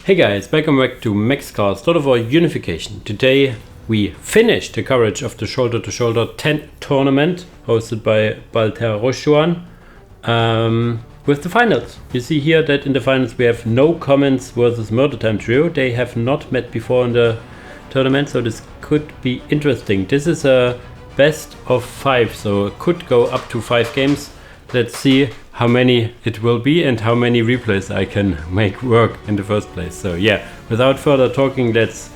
Hey guys, welcome back to MaxCast, start of our Unification. Today we finished the coverage of the Shoulder to Shoulder 10 tournament hosted by Balteroshuan with the finals. You see here that in the finals we have no comments versus Murder Time Trio. They have not met before in the tournament, so this could be interesting. This is a best of 5, so it could go up to 5 games. Let's see how many it will be and how many replays I can make work in the first place. So yeah, without further talking, let's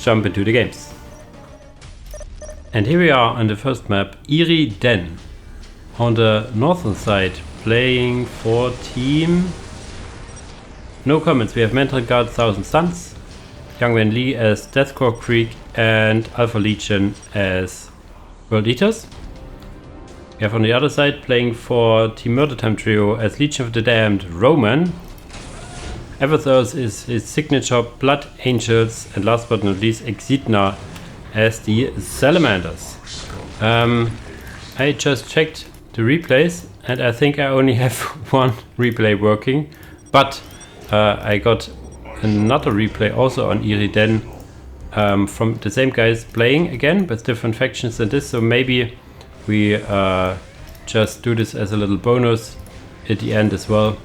jump into the games. And here we are on the first map, Irridene. On the northern side, playing for team... No comments, we have Medrengard, 1000 Suns, Wen-li as Deathcore Krieg and Alpha Legion as World Eaters. We have on the other side playing for Team Murder Time Trio as Legion of the Damned Roman. Avezearth is his signature Blood Angels, and last but not least eXiDNa as the Salamanders. I just checked the replays and I think I only have one replay working, but I got another replay also on Irridene from the same guys playing again with different factions than this, so maybe we just do this as a little bonus at the end as well.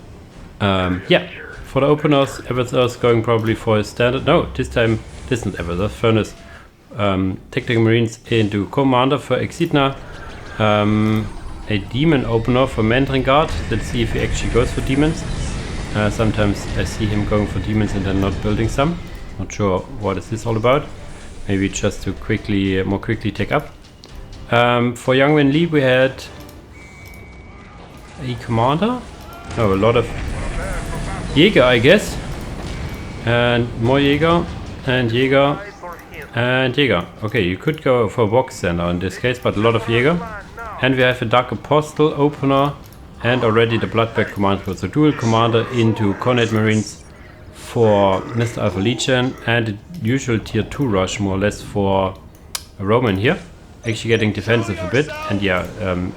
Yeah, for the openers, Avezearth going probably for his standard. No, this time this isn't Avezearth. Furnace, Tactical Marines into Commander for eXiDNa. A Demon opener for Medrengard. Let's see if he actually goes for Demons. Sometimes I see him going for Demons and then not building some. Not sure what is this all about. Maybe just to more quickly take up. For young Wen-li we had a commander, no, a lot of Jäger I guess, and more Jäger, and Jäger, and Jäger. Okay, you could go for a box center in this case, but a lot of Jäger. And we have a Dark Apostle opener and already the Bloodback commander, so dual commander into Cognate Marines for Mr. Alpha Legion and the usual tier 2 rush more or less for a Roman here. Actually getting defensive a bit, and yeah,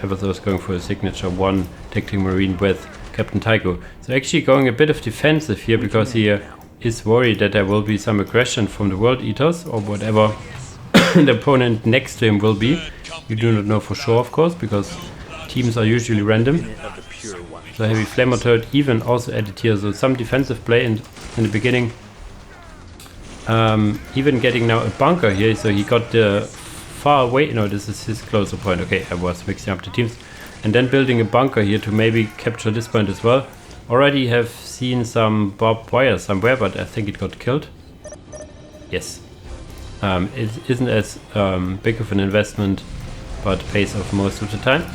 Avezearth going for a signature 1 Tactical Marine with Captain Tycho. So actually going a bit of defensive here because he is worried that there will be some aggression from the World Eaters or whatever the opponent next to him will be. You do not know for sure, of course, because teams are usually random. So heavy Flamer Turret even also added here, so some defensive play in the beginning. Even getting now a bunker here, so he got the far away, no, this is his closer point. Okay, I was mixing up the teams. And then building a bunker here to maybe capture this point as well. Already have seen some barbed wire somewhere, but I think it got killed. Yes. It isn't as big of an investment, but pays off most of the time.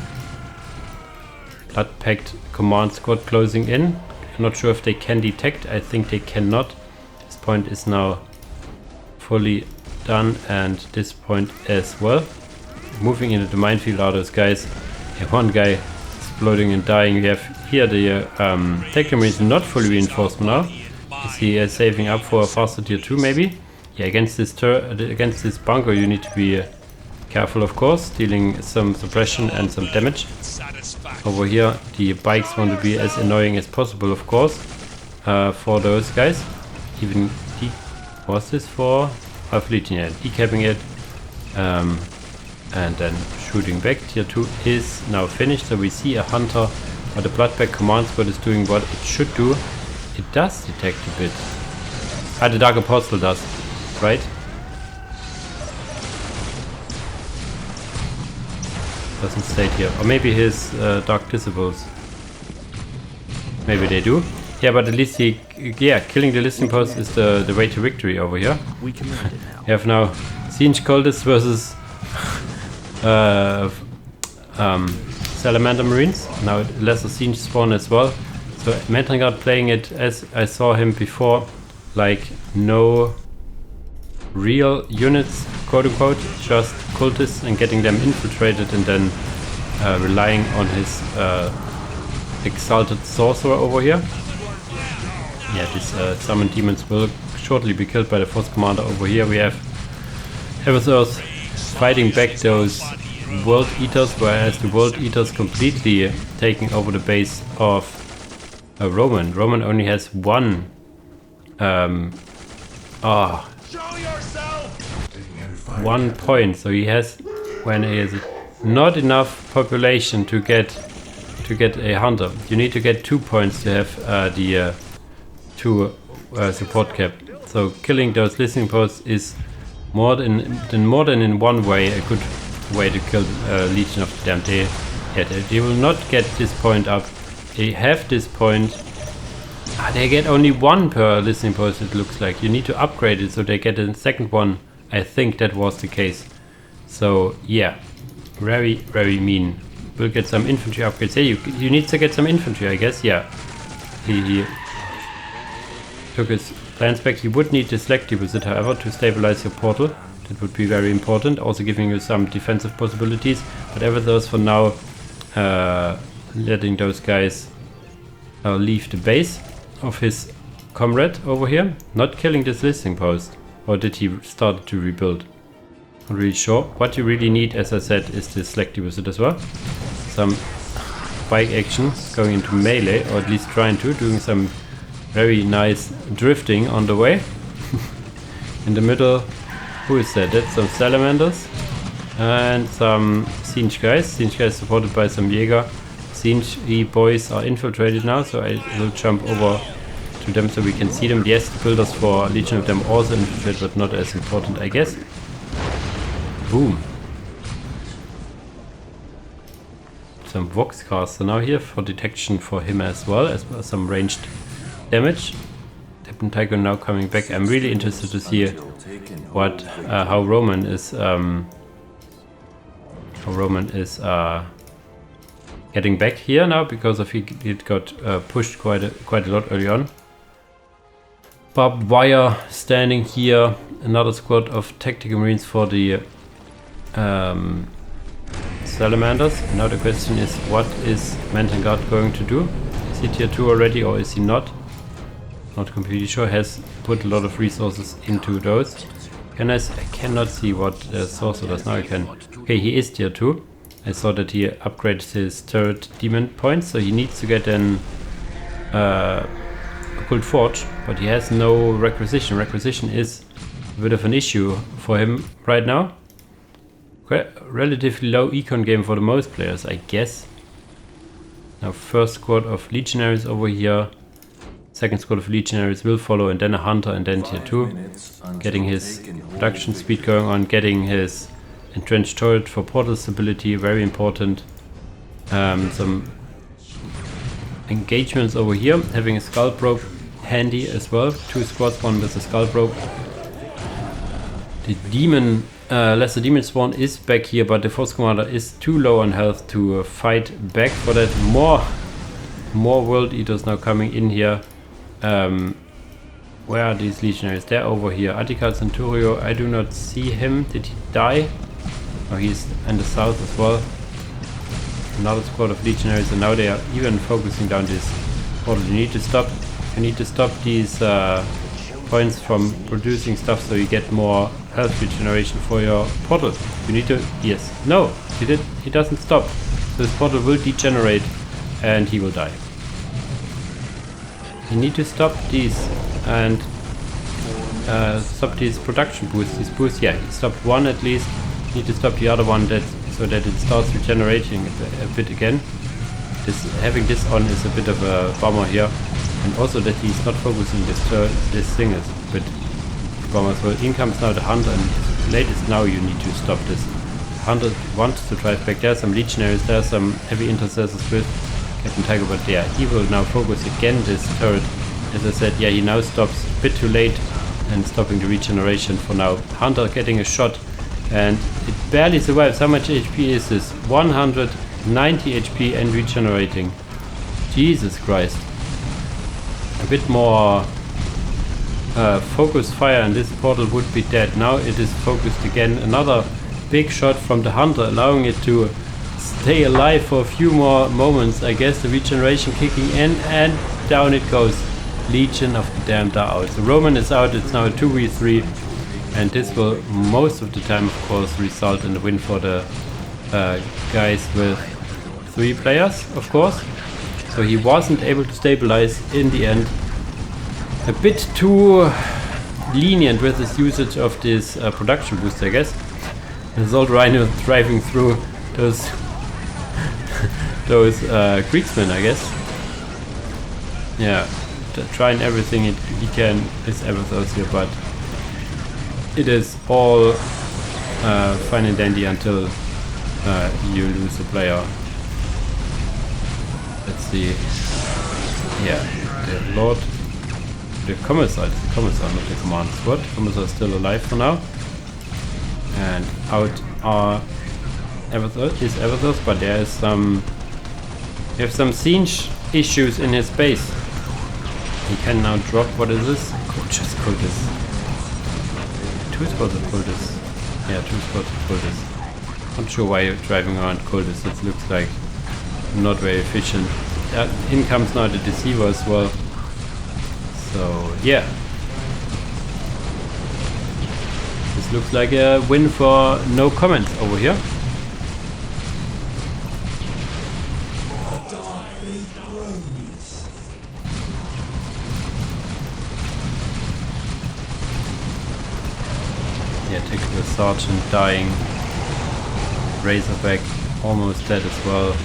Blood-packed command squad closing in. I'm not sure if they can detect. I think they cannot. This point is now fully done, and this point as well. Moving into the minefield are those guys. Yeah, one guy exploding and dying. We have here the Tactical Marines not fully reinforced now. Is he saving up for a faster tier 2 maybe? Yeah, against this bunker you need to be careful, of course, dealing some suppression and some damage. Over here the bikes want to be as annoying as possible, of course, for those guys. Even was this for Alpha Legion, yeah, decapping it, and then shooting back. Tier 2 is now finished, so we see a hunter, but the Bloodback command squad is doing what it should do. It does detect a bit. Ah, the Dark Apostle does, right? Doesn't state here. Or maybe his Dark Disciples. Maybe they do. Yeah, but at least he, yeah, killing the listening post is the way to victory over here. We have now Siege Cultists versus Salamander Marines. Now lesser Siege spawn as well. So Medrengard playing it as I saw him before, like no real units, quote unquote, just cultists and getting them infiltrated and then relying on his exalted sorcerer over here. Yeah, these summoned demons will shortly be killed by the force commander over here. We have Avezearth fighting back those World Eaters, whereas the World Eaters completely taking over the base of Roman. Roman only has one 1 point. So he has, when he has not enough population to get a hunter. You need to get 2 points to have the 2 support cap. So killing those listening posts is more than in one way a good way to kill Legion of the Damned. They will not get this point up. They have this point. They get only 1 per listening post, it looks like. You need to upgrade it so they get a second one. I think that was the case. So yeah, very, very mean. We'll get some infantry upgrades. Hey, you need to get some infantry, I guess. Yeah. He took his plans back. You would need the select deposit, however, to stabilize your portal. That would be very important. Also giving you some defensive possibilities. But Avezearth for now, letting those guys leave the base of his comrade over here. Not killing this listening post. Or did he start to rebuild? Not really sure. What you really need, as I said, is the select deposit as well. Some bike action going into melee, or at least trying to, doing some very nice drifting on the way. In the middle, who is that? That's some Salamanders and some Siege guys. Siege guys supported by some Jäger. Siege boys are infiltrated now, so I will jump over to them so we can see them. Yes, the builders for Legion of them also infiltrate, but not as important, I guess. Boom. Some Voxcaster now here for detection for him as well as some ranged damage. Pentagon now coming back. I'm really interested to see what how Roman is getting back here now, because of he got pushed quite a lot early on. Barbed wire standing here. Another squad of tactical marines for the Salamanders. Now the question is, what is Medrengard going to do? Is he tier 2 already, or is he not? Not completely sure. Has put a lot of resources into those. I cannot see what Sorcerer does. Now I can. Okay, he is tier 2. I saw that he upgraded his turret demon points, so he needs to get an Occult Forge, but he has no requisition. Requisition is a bit of an issue for him right now. Relatively low econ game for the most players, I guess. Now first squad of legionaries over here. Second squad of legionaries will follow, and then a hunter, and then tier 2. Getting his production speed going on, getting his entrenched turret for portal stability, very important. Some engagements over here, having a skull probe handy as well. 2 squads, one with a skull probe. The demon, lesser demon spawn is back here, but the force commander is too low on health to fight back. For that, more world eaters now coming in here. Where are these legionaries? They're over here. Attica Centurio, I do not see him. Did he die? Oh, he's in the south as well. Another squad of legionaries, and now they are even focusing down this portal. You need to stop these points from producing stuff, so you get more health regeneration for your portal. You need to, yes, no, he doesn't stop. So this portal will degenerate and he will die. You need to stop these and stop these production boosts. These boosts, yeah, he stopped one at least. You need to stop the other one so that it starts regenerating a bit again. Having this on is a bit of a bummer here, and also that he's not focusing this thing is a bit bummer. So in comes now the hunter, and latest now you need to stop this. The hunter wants to drive back. There are some legionaries, there are some heavy intercessors with Captain Tiger, but yeah, he will now focus again this turret. As I said, yeah, he now stops a bit too late and stopping the regeneration for now. Hunter getting a shot, and it barely survives. How much HP is this? 190 HP and regenerating. Jesus Christ. A bit more focused fire and this portal would be dead. Now it is focused again. Another big shot from the hunter, allowing it to stay alive for a few more moments. I guess the regeneration kicking in, and down it goes. Legion of the Damned are out. The Roman is out. It's now a 2v3, and this will most of the time, of course, result in the win for the guys with 3 players, of course. So he wasn't able to stabilize in the end. a bit too lenient with his usage of this production boost, I guess. His old Rhino driving through those those Kriegsmen, I guess. Yeah, trying everything he can is Avezearth here, but it is all fine and dandy until you lose a player. Let's see. Yeah, the Lord, the Commissar, not the Command Squad. Commissar is still alive for now. And out are Avezearth, but there is some. We have some siege issues in his base. He can now drop. What is this? Just Cultists. 2 spots of Cultists. Yeah, 2 spots of Cultists. Not sure why you're driving around Cultists. It looks like not very efficient. In comes now the Deceiver as well. So yeah, this looks like a win for no comments over here. Yeah, Tactical Sergeant dying. Razorback almost dead as well.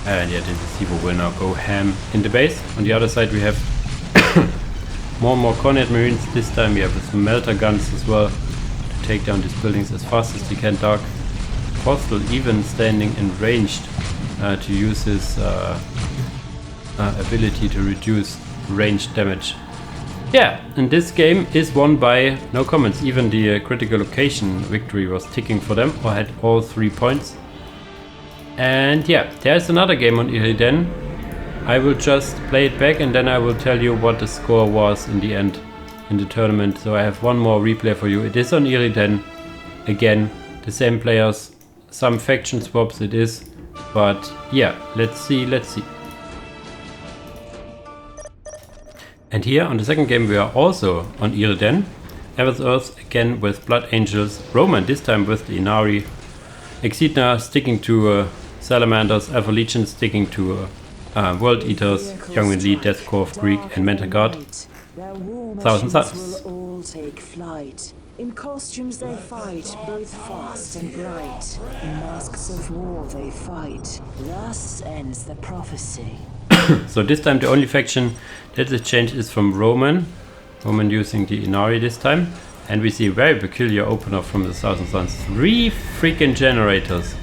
And yeah, the Deceiver will now go ham in the base. On the other side we have more and more Cornet Marines. This time we have some melter guns as well to take down these buildings as fast as they can. Dark Apostle even standing in ranged to use his ability to reduce range damage. Yeah, and this game is won by no comments. Even the critical location victory was ticking for them, or had all 3 points. And yeah, there's another game on Irridene. I will just play it back and then I will tell you what the score was in the end in the tournament. So I have one more replay for you. It is on Irridene. Again, the same players, some faction swaps it is. But yeah, let's see. And here on the second game we are also on Irridene. Avezearth again with Blood Angels. Roman this time with the Ynnari. eXiDNa sticking to Salamanders. Alpha Legion sticking to World Eaters, Wen-li, Death Korps of Krieg, and Medrengard. Thousand Suns. All take flight. In costumes they fight, both fast and bright. In masks of war they fight. Thus ends the prophecy. So this time the only faction that is changed is from Roman. Roman using the Ynnari this time. And we see a very peculiar opener from the Thousand Suns. 3 freaking generators.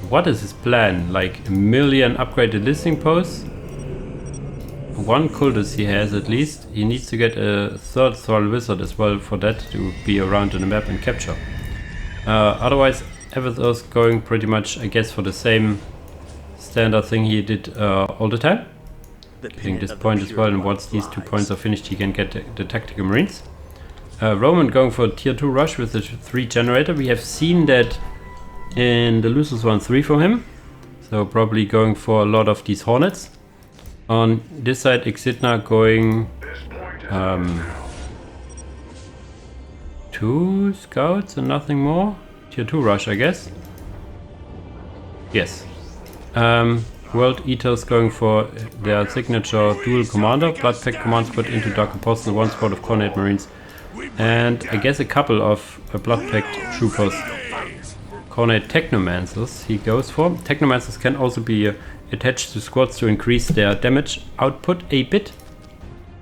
What is his plan? Like 1 million upgraded listening posts? 1 cultist he has at least. He needs to get a 3rd Thrall Wizard as well for that to be around on the map and capture. Otherwise, Avezearth going pretty much, I guess, for the same standard thing he did all the time. Getting this point as well, and once these 2 points are finished, he can get the Tactical Marines. Roman going for a tier 2 rush with the 3 generator. We have seen that in the losers 1-3 from him. So probably going for a lot of these Hornets. On this side, eXiDNa going 2 scouts and nothing more. Tier 2 rush, I guess. Yes. World Eaters going for their signature dual commander. Blood Pact Command Squad into Dark Apostle, 1 squad of Cornet Marines. And I guess a couple of Blood Pact Troopers. Cornet Technomancers he goes for. Technomancers can also be attached to squads to increase their damage output a bit.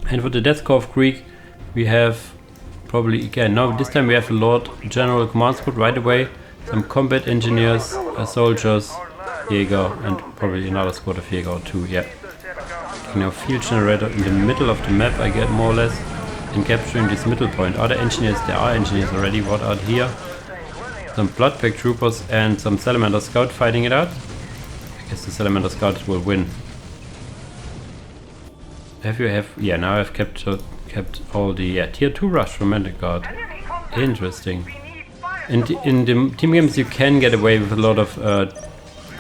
And for the Death Korps of Krieg we have probably again, now this time we have a Lord General Command Squad right away. Some combat engineers, soldiers, Jäger, and probably another squad of Jäger or 2, yeah. Now field generator in the middle of the map I get more or less. And capturing this middle point. Are there engineers? There are engineers already. What are here? Some Blood Pact Troopers and some Salamander Scout fighting it out. I guess the Salamander Scout will win. Yeah, now I've kept all the tier 2 rush from Medrengard. Interesting. In the team games you can get away with a lot of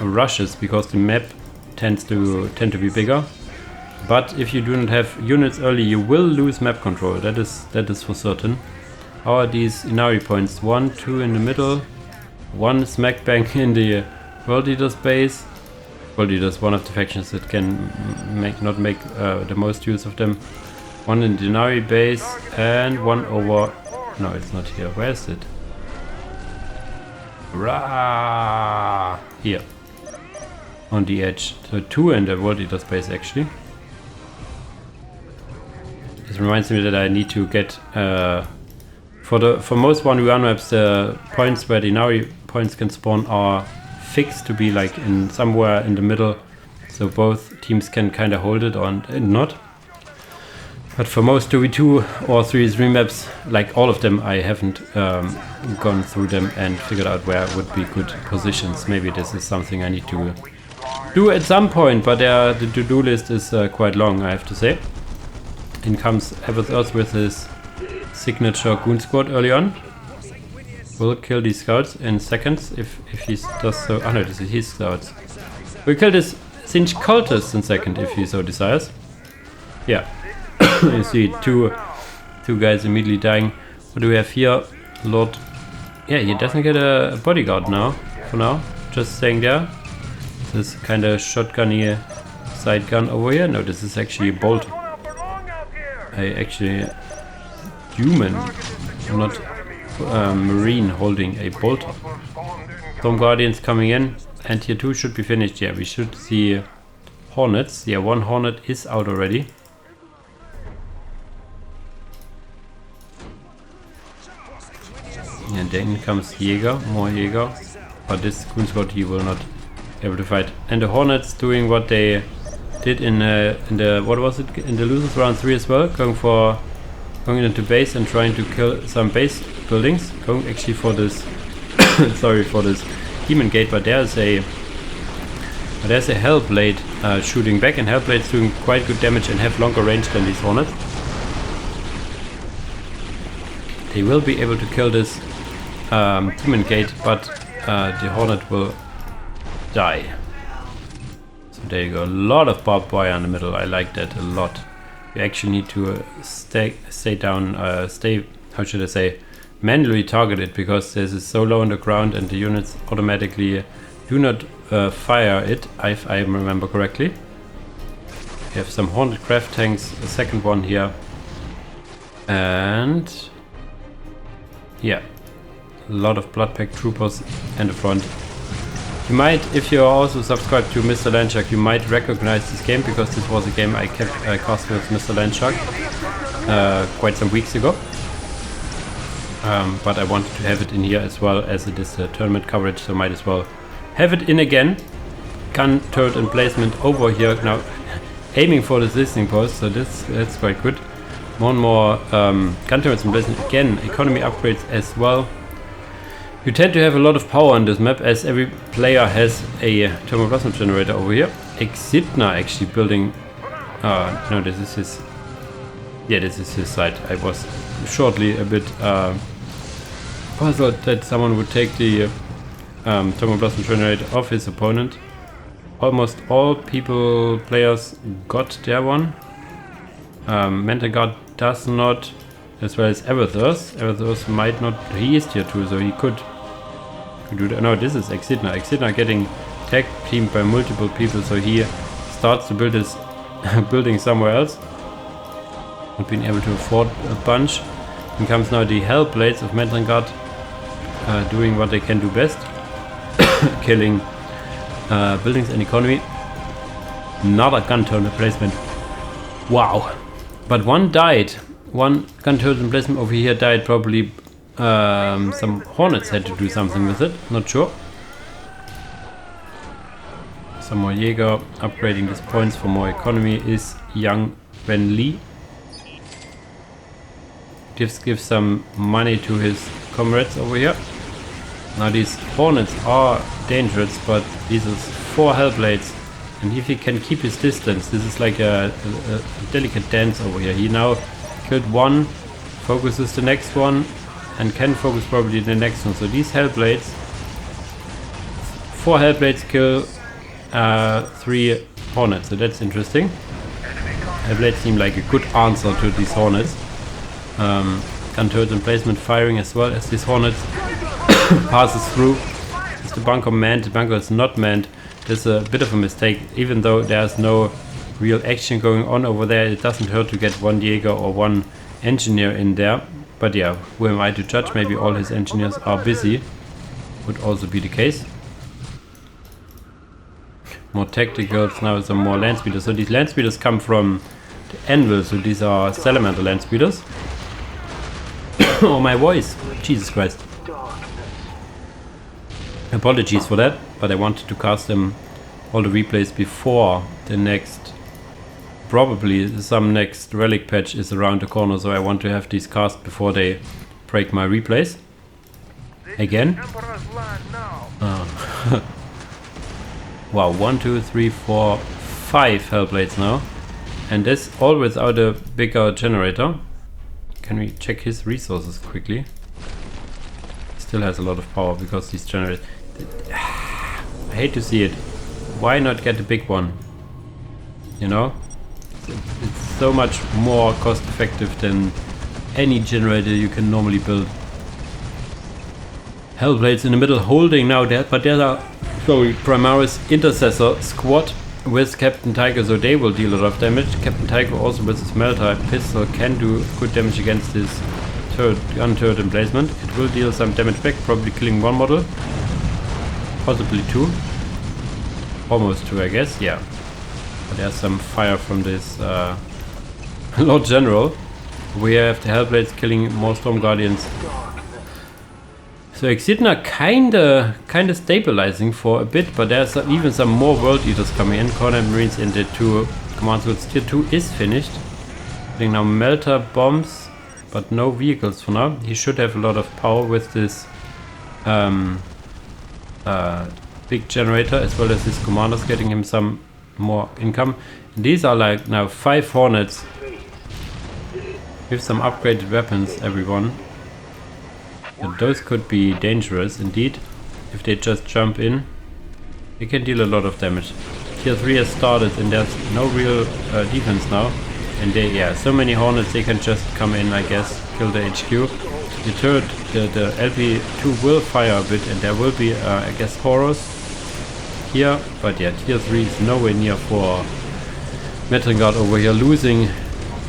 rushes because the map tend to be bigger. But if you do not have units early, you will lose map control. That is for certain. How are these Ynnari points? 1, 2 in the middle. 1 smack bang in the World Eaters base. World Eaters, one of the factions that can not make the most use of them. One in the Ynnari base and one over... No, it's not here. Where is it? Rah! Here. On the edge. So 2 in the World Eater base actually. This reminds me that I need to get... For most 1v1 maps, the points where the Ynnari points can spawn are fixed to be like in somewhere in the middle. So both teams can kind of hold it or not. But for most 2v2 or 3v3 maps, like all of them, I haven't gone through them and figured out where would be good positions. Maybe this is something I need to do at some point, but the to-do list is quite long, I have to say. In comes Avezearth with his signature goon squad early on. We'll kill these scouts in seconds if he does so. Oh no, this is his scouts. We'll kill this Singe cultist in second if he so desires. Yeah. You see two guys immediately dying. What do we have here? Lord. Yeah, he doesn't get a bodyguard now. For now. Just staying there. This kind of shotgunny side gun over here. No, this is actually a bolt. Actually human, not marine, holding a bolt. Storm Guardians coming in, and tier 2 should be finished. Yeah, we should see Hornets. Yeah, one Hornet is out already. And then comes Jäger, more Jäger, but this Goon Squad he will not be able to fight. And the Hornets doing what they did in the what was it, in the losers round 3 as well, going into base and trying to kill some base buildings. Going actually for this sorry for this demon gate, but there's a Hellblade shooting back, and Hellblade's doing quite good damage and have longer range than these Hornets. They will be able to kill this demon gate, but the Hornet will die. So there you go, a lot of barbed wire in the middle. I like that a lot. You actually need to stay down, how should I say, manually target it, because this is so low on the ground and the units automatically do not fire it, if I remember correctly. We have some Hornet craft tanks, a second one here, and yeah, a lot of Bloodpack troopers in the front. You might, if you're also subscribed to Mr. Landshark, you might recognize this game, because this was a game I kept cast with Mr. Landshark quite some weeks ago. But I wanted to have it in here as well, as it is a tournament coverage, so might as well have it in again. Gun turret emplacement over here now, aiming for this listening post, so that's quite good. More and more gun turrets emplacement again, economy upgrades as well. You tend to have a lot of power on this map, as every player has a thermoplasma generator over here. eXiDNa actually building... no, this is his... Yeah, this is his side. I was shortly a bit puzzled that someone would take the thermoplasma generator off his opponent. Almost all players got their one. Medrengard does not, as well as Avezearth. Avezearth might not... He is tier 2, so he could do that. No, this is eXiDNa. eXiDNa getting tag teamed by multiple people, so he starts to build his building somewhere else. Not being able to afford a bunch. Then comes now the Hellblades of Medrengard, doing what they can do best. Killing buildings and economy. Another gun turret replacement. Wow. But one died. One gun turret emplacement over here died. Probably some Hornets had to do something with it. Not sure. Some more Jäger upgrading these points for more economy is young Wen-li. Gives some money to his comrades over here. Now these Hornets are dangerous, but these are 4 Hellblades, and if he can keep his distance, this is like a delicate dance over here. He now killed one, focuses the next one, and can focus probably the next one. So these Hellblades, 4 Hellblades kill 3 Hornets, so that's interesting. Hellblades seem like a good answer to these Hornets. Gun turret emplacement firing as well as these Hornets. Passes through. Is the bunker manned? The bunker is not manned. There's a bit of a mistake, even though there's no real action going on over there. It doesn't hurt to get one Jaeger or one engineer in there. But yeah, who am I to judge? Maybe all his engineers are busy. Would also be the case. More tacticals, now some more land speeders. So these land speeders come from the anvil, so these are salamander land speeders. Oh, my voice! Jesus Christ. Apologies for that, but I wanted to cast them all the replays before the next, probably some next relic patch is around the corner, so I want to have these cast before they break my replays. Again. Wow, 1, 2, 3, 4, 5 Hellblades now. And this all without a bigger generator. Can we check his resources quickly? Still has a lot of power because these generators... I hate to see it. Why not get a big one? You know? It's so much more cost effective than any generator you can normally build. Hellblades in the middle holding now there, but there are... Sorry, Primaris Intercessor squad with Captain Tiger, so they will deal a lot of damage. Captain Tiger also with his Melter pistol can do good damage against this gun turret emplacement. It will deal some damage back, probably killing one model. Possibly two. Almost two, I guess, yeah. But there's some fire from this Lord General. We have the Hellblades killing more Storm Guardians. So eXiDNa kinda stabilizing for a bit, but there's even some more World Eaters coming in. Coordinate Marines in the 2 command suits. Tier 2 is finished. Getting now Melter bombs, but no vehicles for now. He should have a lot of power with this big generator, as well as his commanders getting him some more income. And these are like now 5 Hornets with some upgraded weapons, everyone. And those could be dangerous indeed. If they just jump in, they can deal a lot of damage. Tier 3 has started and there's no real defense now. And they, yeah, so many Hornets, they can just come in, I guess, kill the HQ. The turret, the LP2 will fire a bit, and there will be, I guess, horrors here. But yeah, Tier 3 is nowhere near for Medrengard over here, losing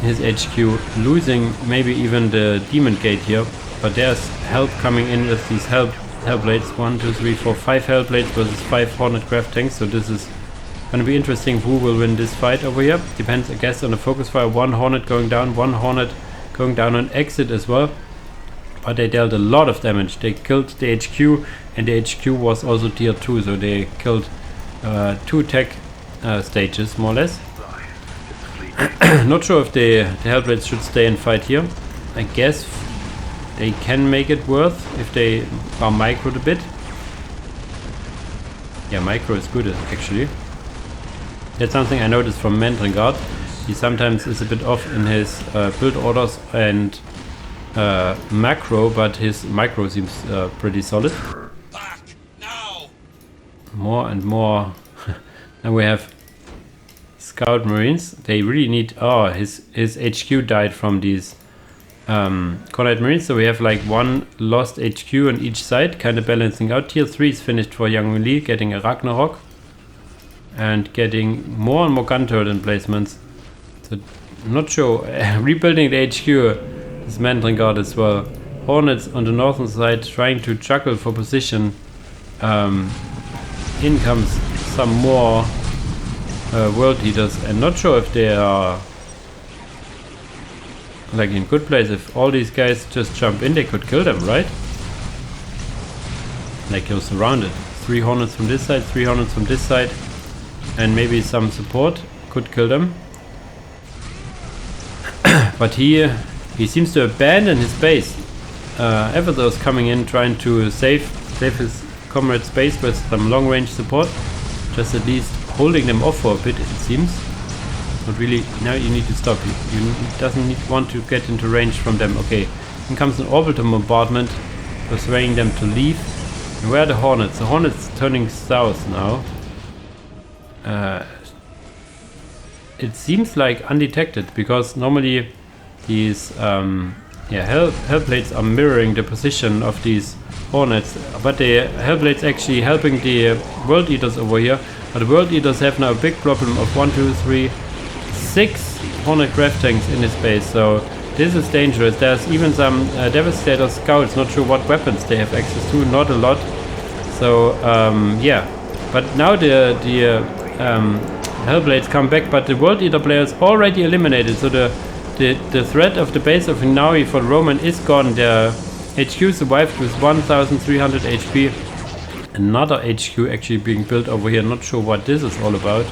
his HQ, losing maybe even the Demon Gate here. But there's help coming in with these Hellblades. 1, 2, 3, 4, 5 Hellblades versus 5 Hornet craft tanks. So this is going to be interesting who will win this fight over here. Depends, I guess, on the focus fire. 1 Hornet going down, 1 Hornet going down on exit as well. But they dealt a lot of damage. They killed the HQ, and the HQ was also tier 2. So they killed 2 tech stages, more or less. Not sure if the Hellblades should stay and fight here. I guess they can make it worth if they are microed a bit. Yeah, micro is good actually. That's something I noticed from Medrengard. He sometimes is a bit off in his build orders and macro, but his micro seems pretty solid. Back now. More and more. Now we have Scout Marines. They really need... Oh, his HQ died from these Coordinate Marines, so we have like 1 lost HQ on each side, kind of balancing out. Tier 3 is finished for Wen-li, getting a Ragnarok and getting more and more gun turret emplacements. So I'm not sure. Rebuilding the HQ is Medrengard as well. Hornets on the northern side trying to juggle for position. In comes some more World Eaters, and not sure if they are like in good place. If all these guys just jump in, they could kill them, right? Like you're surrounded. 3 Hornets from this side, 3 Hornets from this side, and maybe some support could kill them. But he seems to abandon his base. Avezearth coming in, trying to save his comrade's base with some long range support. Just at least holding them off for a bit, it seems. Not really. Now you need to stop. You doesn't want to get into range from them. Okay, then comes an orbital bombardment, persuading them to leave. And where are the Hornets? The Hornets turning south now. It seems like undetected, because normally these Hellblades are mirroring the position of these Hornets, but the Hellblades actually helping the World Eaters over here. But the World Eaters have now a big problem of 1, 2, 3, 6 Hornet Craft tanks in his base, so this is dangerous. There's even some Devastator scouts, not sure what weapons they have access to, not a lot. So yeah, but now the Hellblades come back, but the World Eater player is already eliminated, so the threat of the base of Ynnari for Roman is gone. Their HQ survived with 1300 HP. Another HQ actually being built over here, not sure what this is all about.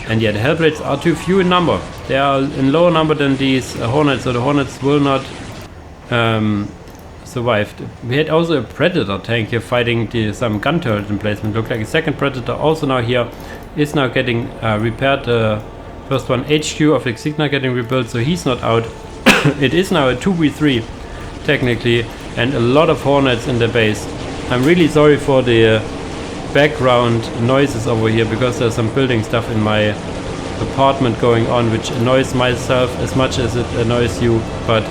And yeah, the Hellblades are too few in number. They are in lower number than these Hornets, so the Hornets will not survive. We had also a Predator tank here fighting some gun turret emplacement. Looked like a second Predator also now here is now getting repaired. The first one, HQ of eXiDNa, getting rebuilt, so he's not out. It is now a 2v3 technically, and a lot of Hornets in the base. I'm really sorry for the background noises over here, because there's some building stuff in my apartment going on which annoys myself as much as it annoys you, but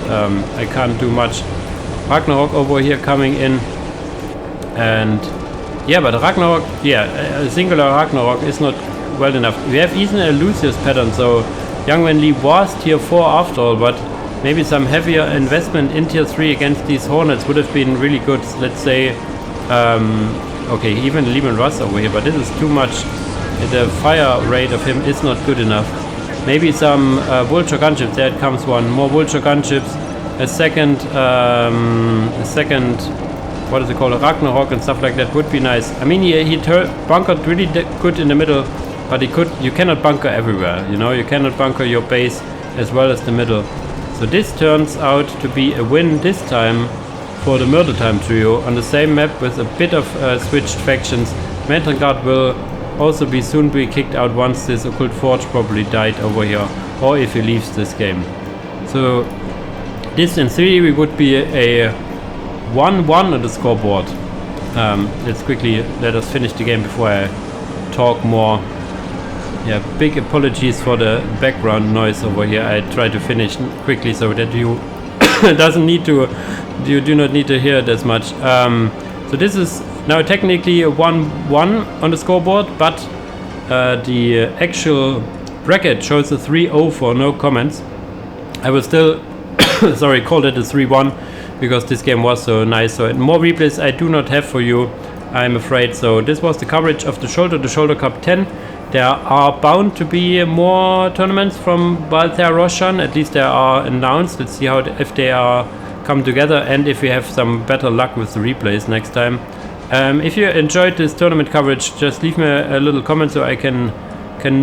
I can't do much. Ragnarok over here coming in, and yeah, but Ragnarok, yeah, a singular Ragnarok is not well enough. We have even a Lucius pattern, so young Wen-li was tier 4 after all, but maybe some heavier investment in tier 3 against these Hornets would have been really good. Let's say okay, even Lehman Russ over here, but this is too much. The fire rate of him is not good enough. Maybe some vulture gunships. There it comes one. More vulture gunships. A second, what is it called? A Ragnarok and stuff like that would be nice. I mean, he bunkered really good in the middle, but you cannot bunker everywhere. You know, you cannot bunker your base as well as the middle. So this turns out to be a win this time for the Murder Time trio on the same map with a bit of switched factions. Medrengard will also soon be kicked out once this Occult Forge probably died over here, or if he leaves this game. So this in theory would be a 1-1 on the scoreboard. Let's quickly let us finish the game before I talk more. Yeah, big apologies for the background noise over here. I try to finish quickly so that you you do not need to hear it as much. So this is now technically a 1-1 on the scoreboard, but the actual bracket shows a 3-0 for no comments. I will still sorry, call it a 3-1 because this game was so nice. So more replays I do not have for you, I'm afraid. So this was the coverage of the Shoulder Cup 10. There are bound to be more tournaments from Balther Roshan. At least they are announced. Let's see if they are come together, and if we have some better luck with the replays next time. If you enjoyed this tournament coverage, just leave me a little comment so I can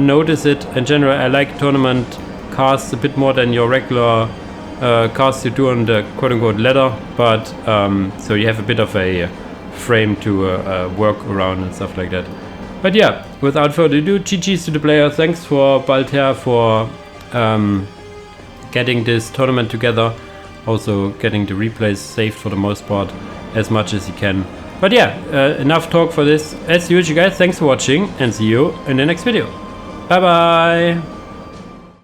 notice it. In general, I like tournament casts a bit more than your regular casts you do on the quote-unquote ladder, but so you have a bit of a frame to work around and stuff like that. But yeah, without further ado, GG's to the player. Thanks for Balther for getting this tournament together. Also getting the replays saved for the most part as much as you can. But yeah, enough talk for this. As usual guys, thanks for watching and see you in the next video. Bye bye!